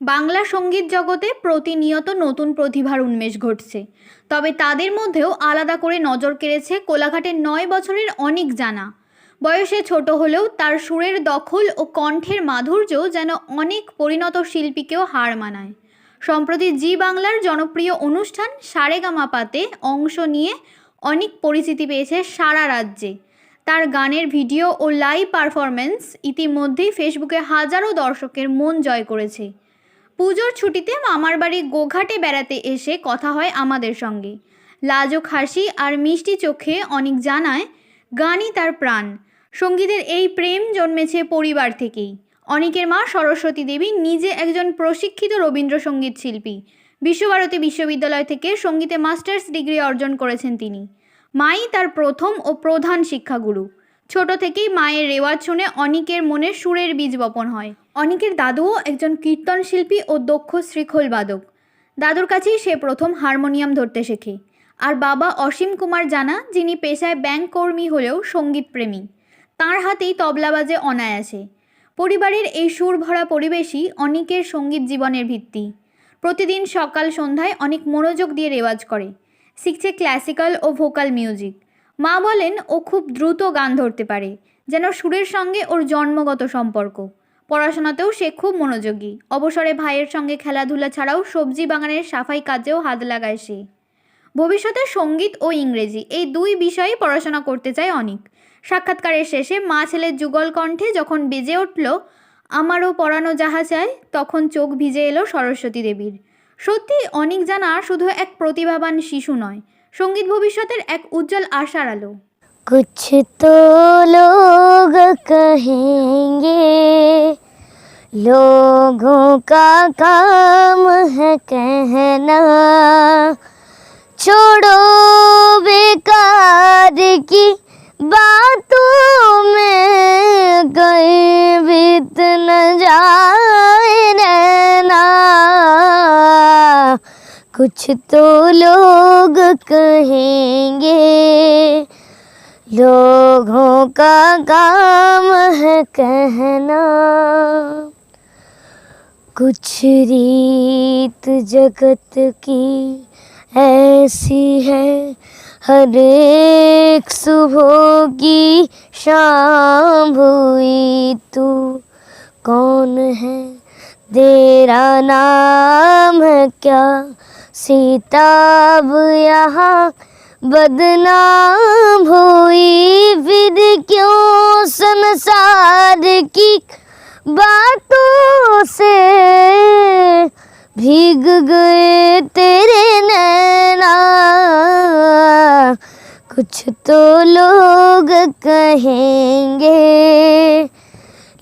বাংলা সঙ্গীত জগতে প্রতিনিয়ত নতুন প্রতিভার উন্মেষ ঘটছে। তবে তাদের মধ্যেও আলাদা করে নজর কেড়েছে কোলাঘাটের 9 বছরের অনিক জানা। বয়সে ছোট হলেও তার সুরের দখল ও কণ্ঠের মাধুর্য যেন অনেক পরিণত শিল্পীকেও হার মানায়। সম্প্রতি জি বাংলার জনপ্রিয় অনুষ্ঠান সারেগামাপাতে অংশ নিয়ে অনেক পরিচিতি পেয়েছে সারা রাজ্যে। তার গানের ভিডিও ও লাইভ পারফরমেন্স ইতিমধ্যেই ফেসবুকে হাজারো দর্শকের মন জয় করেছে। পুজোর ছুটিতে মামার বাড়ি গোঘাটে বেড়াতে এসে কথা হয় আমাদের সঙ্গে। লাজুক হাসি আর মিষ্টি চোখে অনেক জানায় গানই তার প্রাণ। সঙ্গীতের এই প্রেম জন্মেছে পরিবার থেকেই। অনেকের মা সরস্বতী দেবী নিজে একজন প্রশিক্ষিত রবীন্দ্রসঙ্গীত শিল্পী। বিশ্বভারতী বিশ্ববিদ্যালয় থেকে সঙ্গীতে মাস্টার্স ডিগ্রি অর্জন করেছেন তিনি। মাই তার প্রথম ও প্রধান শিক্ষাগুরু। ছোট থেকেই মায়ের রেওয়াজ শুনে অনিকের মনে সুরের বীজ বপন হয়। অনিকের দাদুও একজন কীর্তন শিল্পী ও দক্ষ শৃখল বাদক। দাদুর কাছেই সে প্রথম হারমোনিয়াম ধরতে শেখে। আর বাবা অসীম কুমার জানা, যিনি পেশায় ব্যাংক কর্মী হলেও সঙ্গীত প্রেমী, তাঁর হাতেই তবলা বাজে অনায়াসে। পরিবারের এই সুর ভরা পরিবেশই অনিকের সঙ্গীত জীবনের ভিত্তি। প্রতিদিন সকাল সন্ধ্যায় অনেক মনোযোগ দিয়ে রেওয়াজ করে, শিখছে ক্লাসিক্যাল ও ভোকাল মিউজিক। মা বলেন ও খুব দ্রুত গান ধরতে পারে, যেন সুরের সঙ্গে ওর জন্মগত সম্পর্ক। পড়াশোনাতেও সে খুব মনোযোগী। অবসরে ভাইয়ের সঙ্গে খেলাধুলা ছাড়াও সবজি বাগানের সাফাই কাজেও হাত লাগায় সে। ভবিষ্যতে সঙ্গীত ও ইংরেজি এই দুই বিষয়েই পড়াশোনা করতে চায় অনিক। সাক্ষাৎকারের শেষে মা ছেলের যুগল কণ্ঠে যখন বেজে উঠল আমারও পড়ানো যাহা চায়, তখন চোখ ভিজে এলো সরস্বতী দেবীর। সত্যি অনিক জানা শুধু এক প্রতিভাবান শিশু নয়, সঙ্গীত ভবিষ্যতের এক উজ্জ্বল আশার আলো। कुछ तो लोग कहेंगे, लोगों का काम है कहना, छोड़ो बेकार की बातों में कहीं बीत न जाए रहना। कुछ तो लोग कहेंगे, लोगों का काम है कहना, कुछ रीत जगत की ऐसी है, हर एक सुबह की शाम हुई तू कौन है, तेरा नाम है क्या, सीताब यहाँ बदनाम हुई, फिर क्यों संसार की बातों से भीग गए तेरे नैना। कुछ तो लोग कहेंगे,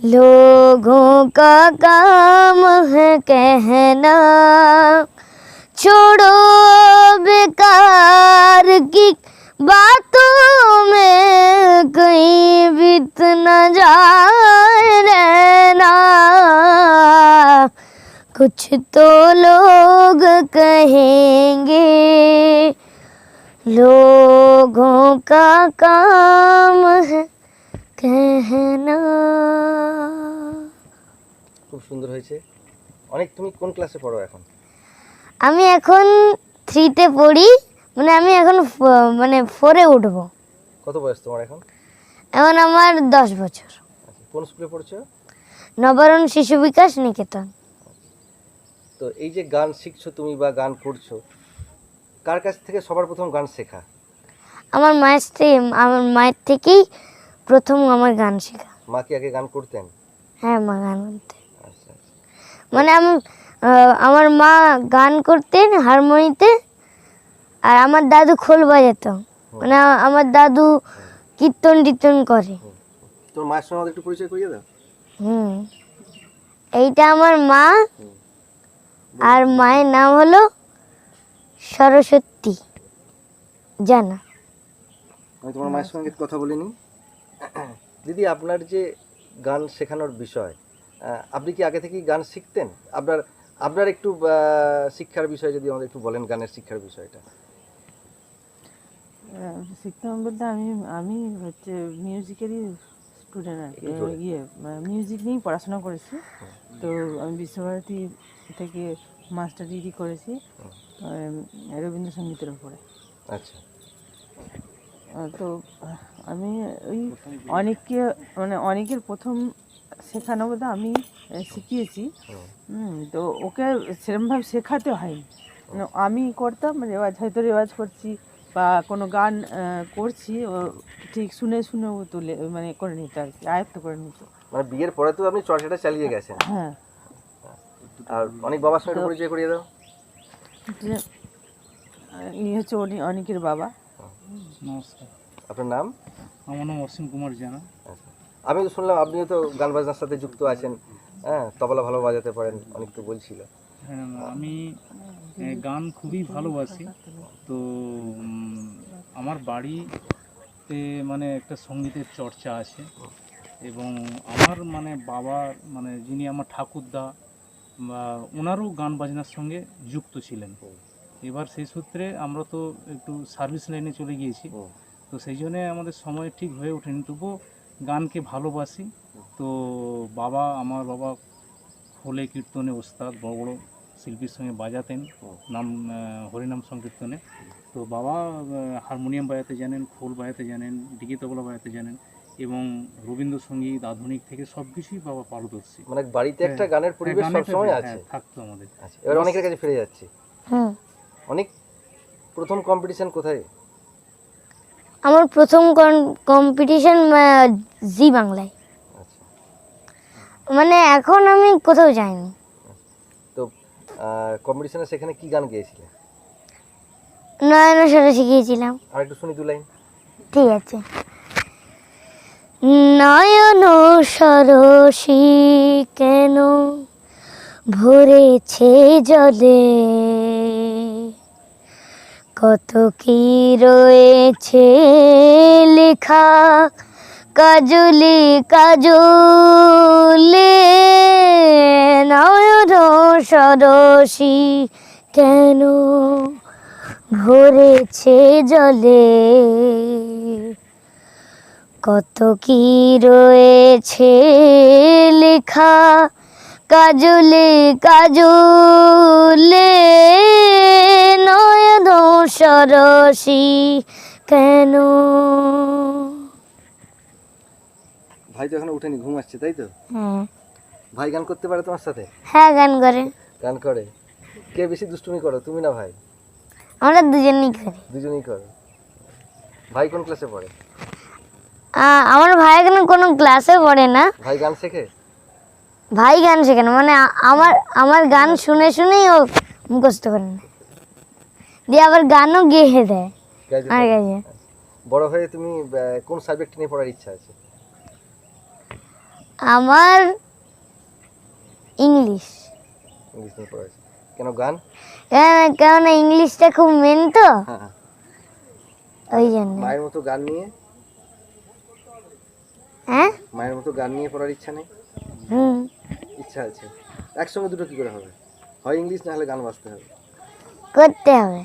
लोगों का काम है कहना, छोड़ो बेकार की बातों में कहीं बीत न जाए रहना। कुछ तो लोग कहेंगे, लोगों का काम है कहना। খুব সুন্দর হয়েছে। অনেক তুমি কোন ক্লাসে পড়ো এখন? আমি এখন 3তে পড়ি, মানে আমি এখন মানে 4-এ উঠবো। কত বয়স তোমার এখন? এখন আমার 10 বছর। কোন স্কুলে পড়ছো? নবারণ শিশু বিকাশ নিকেতন। তো এই যে গান শিখছো তুমি বা গান করছো, কার কাছ থেকে সবার প্রথম গান শেখা? আমার মায়ের থেকেই প্রথম আমার গান শেখা। মা কি আগে গান করতেন? হ্যাঁ, মা গান করতেন। আচ্ছা আচ্ছা। মানে আমার মা গান করতেন হারমোনিতে, আর আমার দাদু খোল বাজাতো। মানে আমার দাদু কীর্তন টীর্তন করে। তোর মায়ের সঙ্গে আমাদের একটু পরিচয় করিয়ে দাও। এইটা আমার মা, আর মায়ের নাম হলো সরস্বতী জানা। আমি তোমার মায়ের সঙ্গে কথা বলিনি। দিদি, আপনার যে গান শেখানোর বিষয়, আপনি কি আগে থেকেই গান শিখতেন? আপনার একটু শিক্ষার বিষয় যদি আমাদের একটু বলেন, গানের শিক্ষার বিষয়টা। শিখতাম বলতে আমি হচ্ছে মিউজিকেরই স্টুডেন্ট আর কি, মিউজিক নিয়েই পড়াশোনা করেছি। তো আমি বিশ্বভারতী থেকে মাস্টার ডিগ্রি করেছি রবীন্দ্রসঙ্গীতের উপরে। আচ্ছা, তো আমি ওই অনেককে মানে অনেকের প্রথম শেখানো বোধ আমি শিখিয়েছি। তো ওকে সেরকমভাবে শেখাতে হয়নি, মানে আমি করতাম রেওয়াজ, হয়তো রেওয়াজ করছি বা কোনো গান করছি, ও ঠিক শুনে শুনে ও তুলে মানে করে নিত আর কি, আয়ত্ত করে নিত। মানে বিয়ের পরে তো আপনি চর্চাটা চালিয়ে গেছেন। হ্যাঁ। আর অনেক বাবার সঙ্গে পরিচয় করিয়ে দাও। যে ইনি হচ্ছে অনেকের বাবা। নমস্কার, আপনার নাম? আমার নাম অসীম কুমার জানা। আচ্ছা, আমি তো শুনলাম আপনিও তো গান বাজনার সাথে যুক্ত আছেন, হ্যাঁ, তবলা ভালো বাজাতে পারেন, অনেক তো বলছিল। হ্যাঁ, আমি গান খুবই ভালোবাসি। তো আমার বাড়িতে মানে একটা সঙ্গীতের চর্চা আছে, এবং আমার মানে বাবা মানে যিনি আমার ঠাকুরদা বা ওনারও গান বাজনার সঙ্গে যুক্ত ছিলেন। এবার সেই সূত্রে আমরা তো একটু সার্ভিস লাইনে চলে গিয়েছি, তো সেই জন্যে আমাদের সময় ঠিক হয়ে ওঠেনি, তবুও গানকে ভালোবাসি। তো আমার বাবা খোলে কীর্তনে ওস্তাদ, বড় বড় শিল্পীর সঙ্গে বাজাতেন নাম হরিনাম সংকীর্তনে। তো বাবা হারমোনিয়াম বাজাতে জানেন, খোল বাজাতে জানেন, ডিগি তবলা বাজাতে জানেন, এবং রবীন্দ্রসঙ্গীত আধুনিক থেকে সব কিছুই বাবা পারদর্শী। মানে বাড়িতে একটা গানের পরিবেশ সবসময় আছে। থাকতো আমাদের। আচ্ছা, এবার অনেকের কাছে ফিরে যাচ্ছি। অনেক প্রথম কম্পিটিশন কোথায়? আমার প্রথম কম্পিটিশন জি বাংলায়। আচ্ছা, মানে এখন আমি কোথাও যাইনি। তো কম্পিটিশনে সেখানে কি গান গেয়েছিলে? নয়ন সরে শিখিয়েছিলাম। আর একটু শুনি 2 লাইন। ঠিক আছে। নয়ন সরসী কেন ভরেছে জলে, কত কি রয়েছে লেখা কাজলে কাজলে, নয়ন সরসী কেন ভরেছে জলে, কত কি রয়েছে লেখা কাজলে কাজলে, নয়ন সরসী কেন। ভাই তো এখনো উঠেনি, ঘুম আসছে তাই তো? হ্যাঁ। ভাই গান করতে পারে তোমার সাথে? হ্যাঁ, গান করে। গান করে। কে বেশি দুষ্টুমি করো, তুমি না ভাই? আমরা দুজনেই করি। দুজনেই করো। ভাই কোন ক্লাসে পড়ে? আমার ভাই এখন কোনো ক্লাসে পড়ে না। ভাই গান শেখে? ভাই গান শেখে না, মানে আমার গান শুনে শুনেই ও মুখস্থ করে না, দিয়ে আবার গানও গেয়ে দেয় আমার কাছে। বড় হয়ে তুমি কোন সাবজেক্ট নিয়ে পড়ার ইচ্ছা আছে? আমার ইংলিশ। ইংলিশ নিয়ে পড়ার ইচ্ছা। কেন গান? কেন ইংলিশটা খুব মেন তো, হ্যাঁ, ওই জন্য। মায়ের মতো গান নিয়ে? হ্যাঁ, মায়ের মতো গান নিয়ে পড়ার ইচ্ছা নেই? ইচ্ছা আছে। একসঙ্গে দুটো কি করে হবে? হয় ইংলিশ, না হলে গান বাজতে হবে। করতে হবে।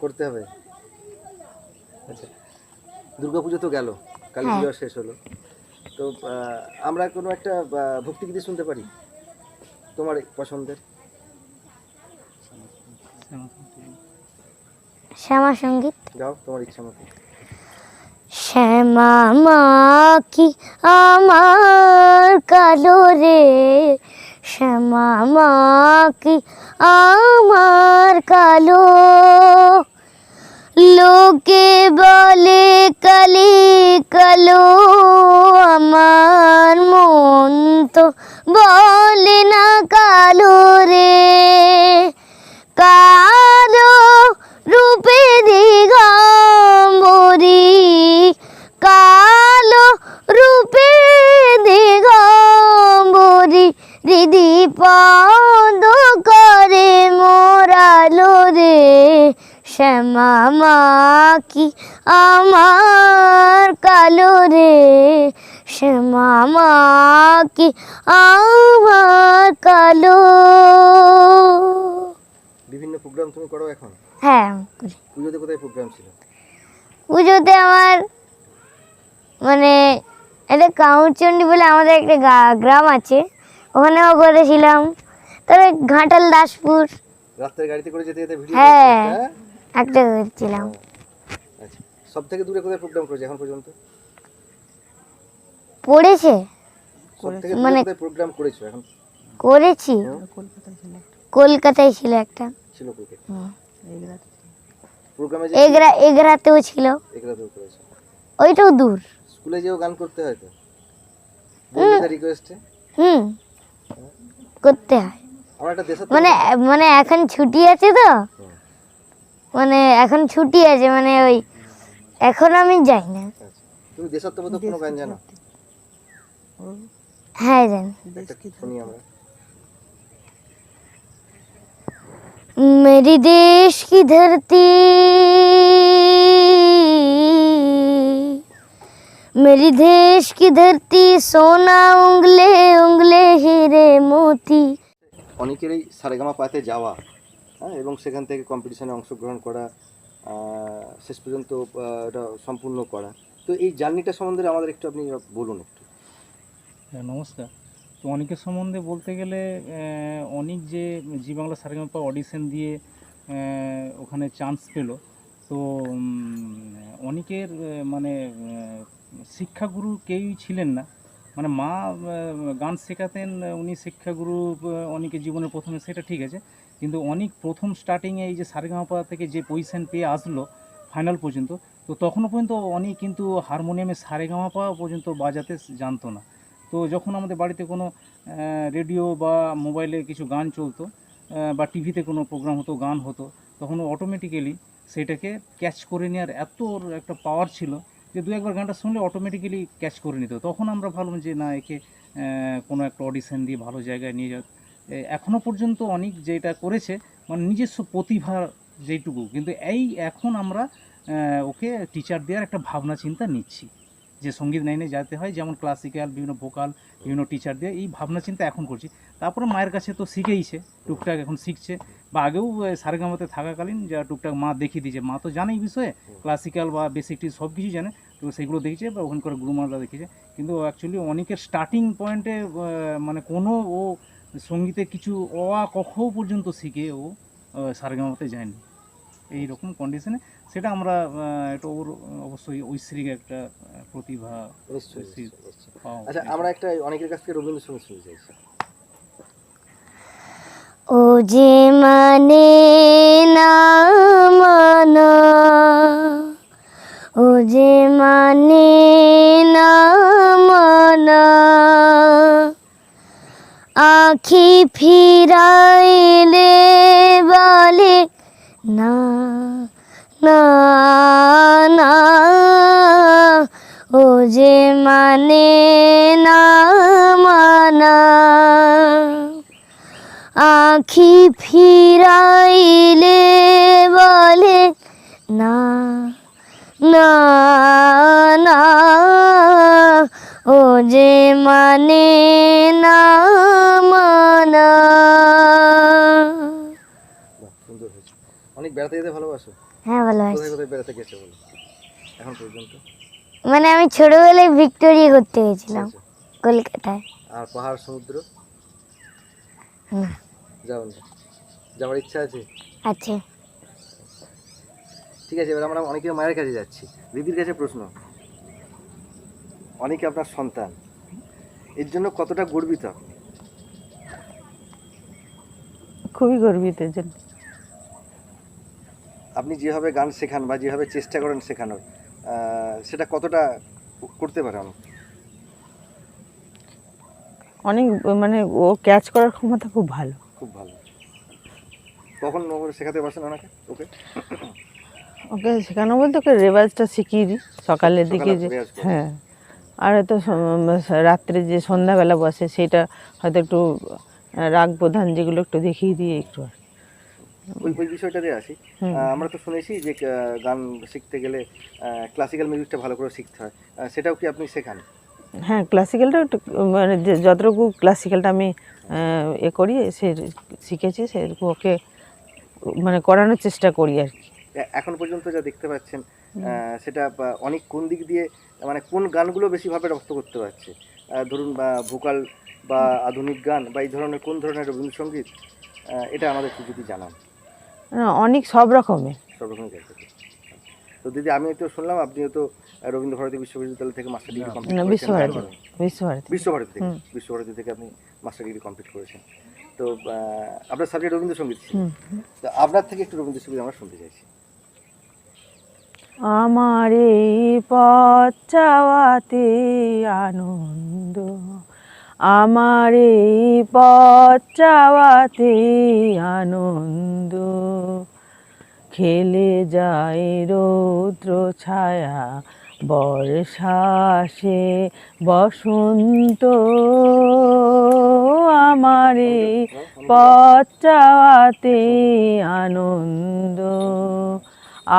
করতে হবে। আচ্ছা, দুর্গাপুজো তো গেল, কালী পুজো শেষ হলো, তো আমরা কোনো একটা ভক্তিগীতি শুনতে পারি তোমার পছন্দের? শ্যামা সঙ্গীত যাও, তোমার ইচ্ছা মতো। শ্যামা মা কি আমার কালো রে, শ্যামা মা কি আমার কালো, লোকে বলে কালি কালো, আমার মন তো বলে না কালো রে, কালো রূপে দিগম্বরী, কালো রূপে দিগম্বরী, হৃদি পদ করে মোরালো রে, শ্যামা মা কি আমার কালো রে, শ্যামা মা কি আমার কালো। বিভিন্ন প্রোগ্রাম তুমি করো এখন? হ্যাঁ, পুজোতে কোথায় প্রোগ্রাম ছিল? পুজোতে আমার মানে এটা কাউচন্ডি বলে আমাদের একটা গ্রাম আছে, ওখানেও করেছিলাম। তারপরে ঘাটাল দাসপুর, রাস্তায় গাড়িতে করে যেতে যেতে ভিডিও হ্যাঁ হ্যাঁ? একটা করেছিলাম। আচ্ছা, সব থেকে দূরে কোথায় প্রোগ্রাম করেছে এখন পর্যন্ত? পড়েছে, সব থেকে দূরে মানে- কোথায় প্রোগ্রাম করেছো এখন? করেছি, কলকাতায় ছিল একটা, কলকাতায় ছিল একটা, ছিল ক্রিকেট এগুলাতে। প্রোগ্রামে যে এগরাতেও ছিল, এগুলাতেও করেছো। ওইটাও দূর। স্কুলে যেও গান করতে হয় তো বন্ধুদের রিকোয়েস্টে? করতে হয়, আমার একটা দেশাত্ম মানে মানে এখন ছুটি আছে তো, মানে এখন ছুটি আছে, মানে ওই এখন আমি যাই না। আচ্ছা, তুমি দেশাত্মবোধক কোনো গান জানো? হ্যাঁ জানি। একটা শুনি আমরা। मेरी देश की धरती, मेरी देश की धरती, सोना उंगले उंगले हीरे मोती। অনেকেরই সারেগামা পাতে যাওয়া, হ্যাঁ, এবং সেখান থেকে কম্পিটিশনে অংশগ্রহণ করা, শেষ পর্যন্ত এটা সম্পূর্ণ করা। তো এই জার্নিটা সম্বন্ধে আমাদের একটু আপনি বলুন একটু। হ্যাঁ, নমস্কার। তো অনেকের সম্বন্ধে বলতে গেলে অনেক যে জি বাংলা সারেগামাপা অডিশন দিয়ে ওখানে চান্স পেল। তো অনেকের মানে শিক্ষাগুরু কেউই ছিলেন না। মানে মা গান শেখাতেন, উনি শিক্ষাগুরু অনেকের জীবনের প্রথমে, সেটা ঠিক আছে। কিন্তু অনেক প্রথম স্টার্টিংয়ে এই যে সারেগামাপা থেকে যে পজিশন পেয়ে আসলো ফাইনাল পর্যন্ত, তো তখনও পর্যন্ত অনেক কিন্তু হারমোনিয়ামে সারেগামাপা পর্যন্ত বাজাতে জানতো না। তো যখন আমাদের বাড়িতে কোনো রেডিও বা মোবাইলে কিছু গান চলতো বা টিভিতে কোনো প্রোগ্রাম হতো, গান হতো, তখন অটোমেটিক্যালি সেটাকে ক্যাচ করে নেওয়ার এত ওর একটা পাওয়ার ছিল যে দু একবার গানটা শুনলে অটোমেটিক্যালি ক্যাচ করে নিত। তখন আমরা ভাবলাম যে না, একে কোনো একটা অডিশন দিয়ে ভালো জায়গায় নিয়ে যাওয়া। এখনও পর্যন্ত অনেক যেটা করেছে মানে নিজস্ব প্রতিভা যেটুকু, কিন্তু এই এখন আমরা ওকে টিচার দেওয়ার একটা ভাবনা চিন্তা নিচ্ছি যে সঙ্গীত লাইনে যেতে হয়, যেমন ক্লাসিক্যাল, বিভিন্ন ভোকাল, বিভিন্ন টিচার দিয়ে এই ভাবনা চিন্তা এখন করছি। তারপরে মায়ের কাছে তো শিখেইছে, টুকটাক এখন শিখছে, বা আগেও সারেগামাতে থাকাকালীন যা টুকটাক মা দেখিয়ে দিয়েছে। মা তো জানেই বিষয়ে, ক্লাসিক্যাল বা বেসিক সব কিছু জানে, তো সেগুলো দেখেছে বা ওখানকার গুরুমারা দেখেছে। কিন্তু অ্যাকচুয়ালি অনেকের স্টার্টিং পয়েন্টে মানে কোনো ও সঙ্গীতে কিছু অ আ ক খ পর্যন্ত শিখে ও সারেগামাতে যায়নি। এই রকম কন্ডিশনে সেটা আমরা এটা ওর অবশ্যই ঐশ্রিক একটা প্রতিভা নিশ্চয়ই, ঐশ্রিক নিশ্চয়ই, নিশ্চয়ই। পাওয়া আচ্ছা, উচিত। আমরা একটা অনেকের কাছ থেকে রবীন্দ্রসঙ্গীত শুনতে চাইছি। ও যে মানে না মানা, ও যে মানে না মানা, আখি ফিরাইলে বলে না না না, ও যে মানে না মানা, আখি ফিরাইলে বলে না না না, ও যে মানে না মানা। বাহ, সুন্দর হয়েছে। অনেক বেড়াতে যেতে ভালোবাসো? হ্যাঁ ভালো কোথায় আছে, কোথায় বেড়াতে গেছে বলো এখন পর্যন্ত? মানে আমি ছোটবেলায় ভিক্টোরিয়া ঘুরতে গেছিলাম আচ্ছা, কলকাতায়। আর পাহাড়, সমুদ্র হুম, যাও না? যাওয়ার ইচ্ছা আছে? আছে। ঠিক আছে, এবার আমরা অনেকে মায়ের কাছে যাচ্ছি। দিদির কাছে প্রশ্ন, অনেকে আপনার সন্তান, এর জন্য কতটা গর্বিত আপনি? খুবই গর্বিত এর জন্য। আপনি যেভাবে গান শেখান বা যেভাবে চেষ্টা করেন শেখানোর, সেটা কতটা করতে পারে আমি? অনেক মানে ও ক্যাচ করার ক্ষমতা খুব ভালো। খুব ভালো। কখন শেখাতে বসেন ওনাকে, ওকে? ওকে শেখানো বলতে ওকে রেওয়াজটা শিখিয়ে দিই সকালের দিকে, সকালে যে রেওয়াজ করে। হ্যাঁ, আর হয়তো রাত্রে যে সন্ধ্যাবেলা বসে সেটা হয়তো একটু রাগ প্রধান যেগুলো একটু দেখিয়ে দিই একটু। ওই বিষয়টাতে আসি। আমরা তো শুনেছি যে গান শিখতে গেলে ক্লাসিক্যাল মিউজিকটা ভালো করে শিখতে হয়, সেটাও কি আপনি শেখান? হ্যাঁ, ক্লাসিক্যালটা একটু মানে যতটুকু ক্লাসিক্যালটা আমি এ করি, সে শিখেছি সেরকম ওকে মানে করানোর চেষ্টা করি আর কি। এখন পর্যন্ত যা দেখতে পাচ্ছেন, সেটা অনেক কোন দিক দিয়ে মানে কোন গানগুলো বেশিভাবে রপ্ত করতে পারছে, ধরুন বা ভোকাল বা আধুনিক গান বা এই ধরনের কোন ধরনের রবীন্দ্রসঙ্গীত, এটা আমাদের একটু যদি জানান। অনেক সব রকমের। সব রকমের গাইতে পারে। তো দিদি আমি তো শুনলাম আপনিও তো রবীন্দ্রভারতী বিশ্ববিদ্যালয় থেকে মাস্টার ডিগ্রি কমপ্লিট করেছেন। বিশ্বভারতী থেকে আপনি মাস্টার ডিগ্রি কমপ্লিট করেছেন। তো আপনার সাবজেক্ট রবীন্দ্রসঙ্গীত ছিল। তো আপনার থেকে একটু রবীন্দ্রসঙ্গীত আমরা শুনতে চাইছি। আমার এই পথ চাওয়াতে আনন্দ, আমার এই পথ চাওয়াতে আনন্দ, খেলে যায় রৌদ্র ছায়া বর্ষাসে বসন্ত, আমার এই পথ চাওয়াতে আনন্দ,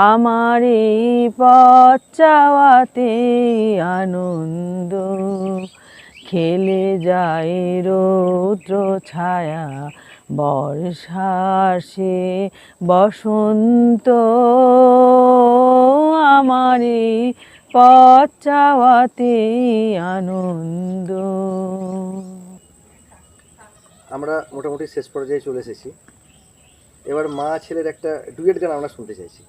আমার এই পথ চাওয়াতে আনন্দ, খেলে যায় রৌদ্র ছায়া বর্ষাসে বসন্ত, আমার এই পথ চাওয়াতে আনন্দ। আমরা মোটামুটি শেষ পর্যায়ে চলে এসেছি। এবার মা ছেলের একটা ডুয়েট গান আমরা শুনতে চাইছি।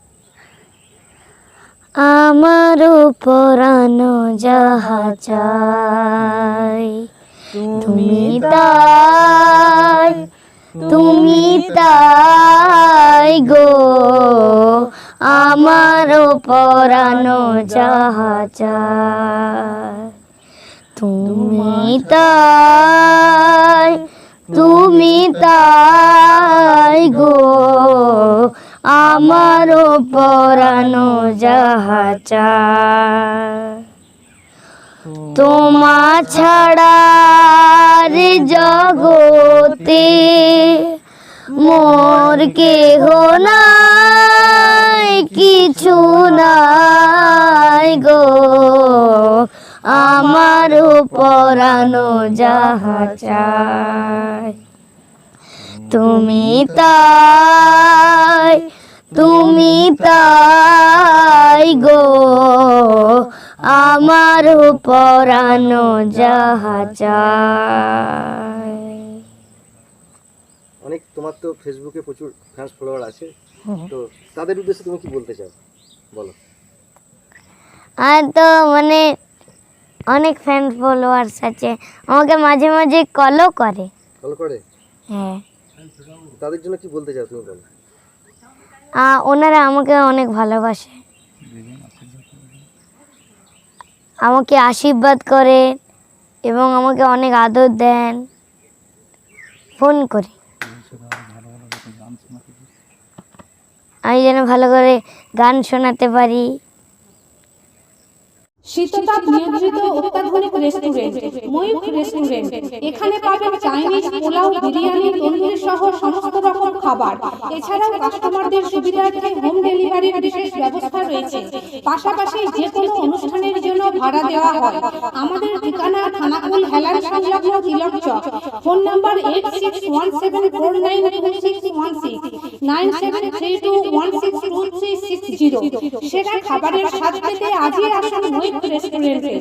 আমারও পরানো যাহা চাই তুমি তাই, তুমি তাই গো, আমারও পরানো যাহা চাই তুমি তাই, তুমি তাই গো, আমারও পরানো যাহা চায়, তোমা ছাড়া রে জগতে মোর কেহ নাই, কিছু নাই গো, আমারও পরানো যাহা চায় তুমি তাই, তুমি তাই গো, আমারও পরানো যাহা চায়। অনেক তোমার তো ফেসবুকে প্রচুর ফ্যান্স ফলোয়ার আছে, তো তাদের উদ্দেশ্যে তুমি কি বলতে চাও বলো। আর তো মানে অনেক ফ্যান ফলোয়ার্স আছে, আমাকে মাঝে মাঝে কলও করে। কল করে? হ্যাঁ। তাদের জন্য কি বলতে চাও তুমি বলো। ওনারা আমাকে অনেক ভালোবাসে, আমাকে আশীর্বাদ করে এবং আমাকে অনেক আদর দেন, ফোন করে আমি যেন ভালো করে গান শোনাতে পারি। শীততাপ নিয়ন্ত্রিত অত্যাধুনিক রেস্টুরেন্ট ময়ূখ রেস্টুরেন্ট। এখানে পাবেন চাইনিজ, পোলাও, বিরিয়ানি, তন্দুরি সহ সমস্ত রকম খাবার। এছাড়াও কাস্টমারদের সুবিধার্থে হোম ডেলিভারির বিশেষ ব্যবস্থা রয়েছে। পাশাপাশি যে কোনো অনুষ্ঠানের জন্য ভাড়া দেওয়া হয়। আমাদের ঠিকানা খানাকুল হেলান সংলগ্ন তিলক চক। Phone number 8617492616 9732162360। সেরা খাবারের স্বাদ পেতে আজই আসুন ময়ূখ রেস্টুরেন্টে।